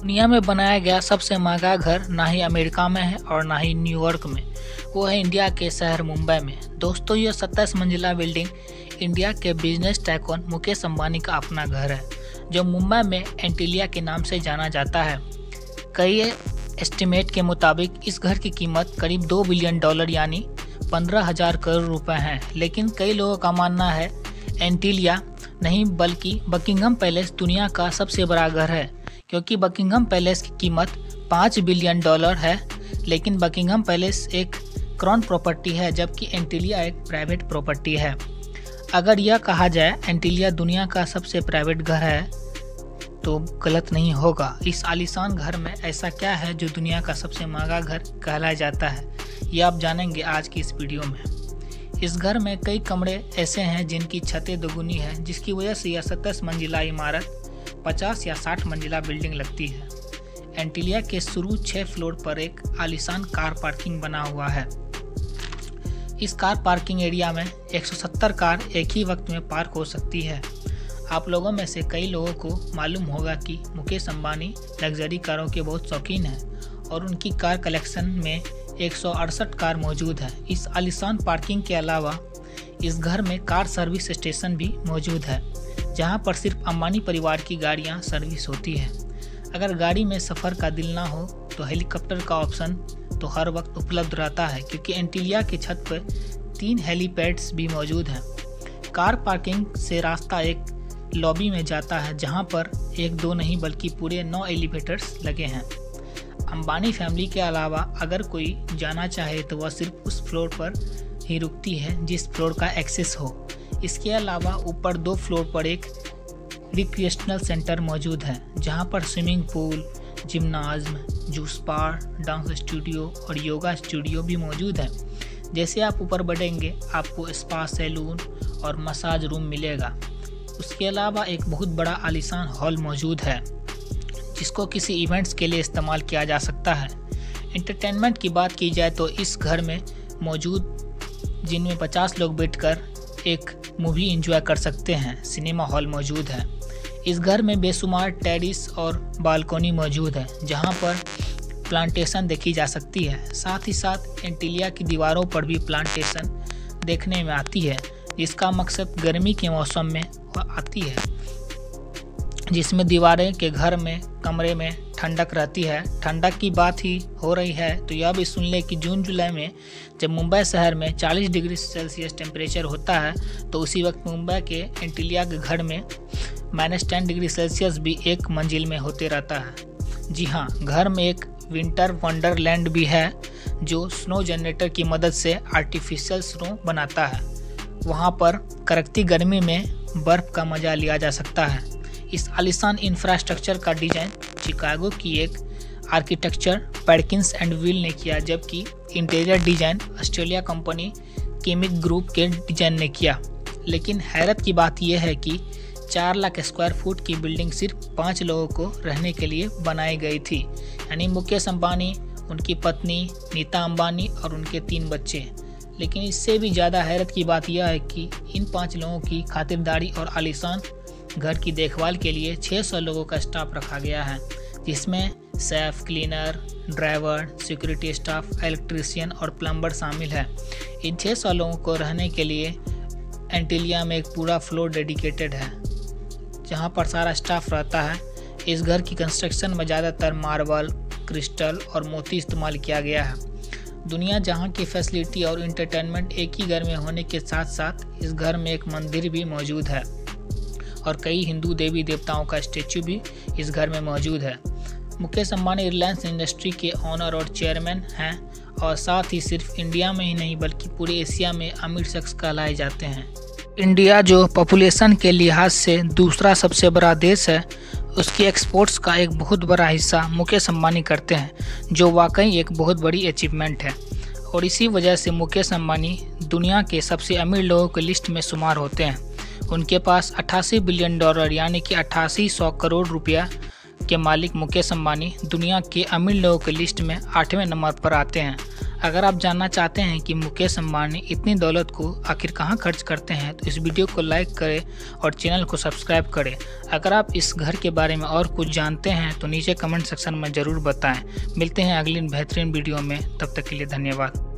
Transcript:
दुनिया में बनाया गया सबसे महंगा घर ना ही अमेरिका में है और ना ही न्यूयॉर्क में, वो है इंडिया के शहर मुंबई में। दोस्तों, यह 27 मंजिला बिल्डिंग इंडिया के बिजनेस टाइकून मुकेश अंबानी का अपना घर है, जो मुंबई में एंटीलिया के नाम से जाना जाता है। कई एस्टिमेट के मुताबिक इस घर की कीमत करीब $2 बिलियन यानी 15,000 करोड़ रुपए है। लेकिन कई लोगों का मानना है एंटीलिया नहीं बल्कि बकिंघम पैलेस दुनिया का सबसे बड़ा घर है, क्योंकि बकिंघम पैलेस की कीमत $5 बिलियन है। लेकिन बकिंघम पैलेस एक क्राउन प्रॉपर्टी है, जबकि एंटीलिया एक प्राइवेट प्रॉपर्टी है। अगर यह कहा जाए एंटीलिया दुनिया का सबसे प्राइवेट घर है तो गलत नहीं होगा। इस आलीशान घर में ऐसा क्या है जो दुनिया का सबसे महंगा घर कहलाया जाता है, यह आप जानेंगे आज की इस वीडियो में। इस घर में कई कमरे ऐसे हैं जिनकी छतें दोगुनी हैं, जिसकी वजह से यह 27 मंजिला इमारत 50 या 60 मंजिला बिल्डिंग लगती है। एंटीलिया के शुरू 6 फ्लोर पर एक आलीशान कार पार्किंग बना हुआ है। इस कार पार्किंग एरिया में 170 कार एक ही वक्त में पार्क हो सकती है। आप लोगों में से कई लोगों को मालूम होगा कि मुकेश अंबानी लग्जरी कारों के बहुत शौकीन हैं और उनकी कार कलेक्शन में 168 कार मौजूद है। इस आलीशान पार्किंग के अलावा इस घर में कार सर्विस स्टेशन भी मौजूद है, जहां पर सिर्फ अंबानी परिवार की गाड़ियां सर्विस होती है। अगर गाड़ी में सफ़र का दिल ना हो तो हेलीकॉप्टर का ऑप्शन तो हर वक्त उपलब्ध रहता है, क्योंकि एंटीलिया की छत पर 3 हेलीपैड्स भी मौजूद हैं। कार पार्किंग से रास्ता एक लॉबी में जाता है, जहां पर 1-2 नहीं बल्कि पूरे 9 एलिवेटर्स लगे हैं। अंबानी फैमिली के अलावा अगर कोई जाना चाहे तो वह सिर्फ उस फ्लोर पर ही रुकती है जिस फ्लोर का एक्सेस हो। इसके अलावा ऊपर 2 फ्लोर पर एक रिक्रिएशनल सेंटर मौजूद है, जहां पर स्विमिंग पूल, जिम्नाज्म, जूस बार, डांस स्टूडियो और योगा स्टूडियो भी मौजूद है। जैसे आप ऊपर बढ़ेंगे आपको स्पा, सैलून और मसाज रूम मिलेगा। उसके अलावा एक बहुत बड़ा आलीशान हॉल मौजूद है, जिसको किसी इवेंट्स के लिए इस्तेमाल किया जा सकता है। एंटरटेनमेंट की बात की जाए तो इस घर में मौजूद जिनमें 50 लोग बैठकर एक मूवी एंजॉय कर सकते हैं, सिनेमा हॉल मौजूद है। इस घर में बेशुमार टेरेस और बालकोनी मौजूद है, जहां पर प्लांटेशन देखी जा सकती है। साथ ही साथ एंटीलिया की दीवारों पर भी प्लांटेशन देखने में आती है, जिसका मकसद गर्मी के मौसम में आती है, जिसमें दीवारें के घर में कमरे में ठंडक रहती है। ठंडक की बात ही हो रही है तो यह भी सुन ले कि जून जुलाई में जब मुंबई शहर में 40 डिग्री सेल्सियस टेम्परेचर होता है, तो उसी वक्त मुंबई के एंटीलिया के घर में -10 डिग्री सेल्सियस भी एक मंजिल में होते रहता है। जी हाँ, घर में एक विंटर वंडरलैंड भी है, जो स्नो जनरेटर की मदद से आर्टिफिशियल स्नो बनाता है। वहाँ पर कड़कती गर्मी में बर्फ़ का मज़ा लिया जा सकता है। इस आलीशान इंफ्रास्ट्रक्चर का डिज़ाइन शिकागो की एक आर्किटेक्चर पैडकिंस एंड विल ने किया, जबकि इंटीरियर डिज़ाइन ऑस्ट्रेलिया कंपनी केमिक ग्रुप के डिज़ाइन ने किया। लेकिन हैरत की बात यह है कि 4 लाख स्क्वायर फुट की बिल्डिंग सिर्फ 5 लोगों को रहने के लिए बनाई गई थी, यानी मुकेश अंबानी, उनकी पत्नी नीता अंबानी और उनके 3 बच्चे। लेकिन इससे भी ज़्यादा हैरत की बात यह है कि इन 5 लोगों की खातिरदारी और आलीशान घर की देखभाल के लिए 600 लोगों का स्टाफ रखा गया है, जिसमें chef, cleaner, driver, security staff, electrician और प्लम्बर शामिल है। इन 600 लोगों को रहने के लिए एंटीलिया में एक पूरा फ्लोर डेडिकेटेड है, जहां पर सारा स्टाफ रहता है। इस घर की कंस्ट्रक्शन में ज़्यादातर मार्बल, क्रिस्टल और मोती इस्तेमाल किया गया है। दुनिया जहां की फैसिलिटी और इंटरटेनमेंट एक ही घर में होने के साथ साथ इस घर में एक मंदिर भी मौजूद है और कई हिंदू देवी देवताओं का स्टैचू भी इस घर में मौजूद है। मुकेश अंबानी रिलायंस इंडस्ट्री के ऑनर और चेयरमैन हैं, और साथ ही सिर्फ इंडिया में ही नहीं बल्कि पूरे एशिया में अमीर शख्स कहलाए जाते हैं। इंडिया जो पॉपुलेशन के लिहाज से दूसरा सबसे बड़ा देश है, उसकी एक्सपोर्ट्स का एक बहुत बड़ा हिस्सा मुकेश अंबानी करते हैं, जो वाकई एक बहुत बड़ी अचीवमेंट है। और इसी वजह से मुकेश अंबानी दुनिया के सबसे अमीर लोगों की लिस्ट में शुमार होते हैं। उनके पास $88 बिलियन यानी कि 8800 करोड़ रुपया के मालिक मुकेश अंबानी दुनिया के अमीर लोगों की लिस्ट में 8वें नंबर पर आते हैं। अगर आप जानना चाहते हैं कि मुकेश अंबानी इतनी दौलत को आखिर कहां खर्च करते हैं तो इस वीडियो को लाइक करें और चैनल को सब्सक्राइब करें। अगर आप इस घर के बारे में और कुछ जानते हैं तो नीचे कमेंट सेक्शन में ज़रूर बताएं। मिलते हैं अगली बेहतरीन वीडियो में, तब तक के लिए धन्यवाद।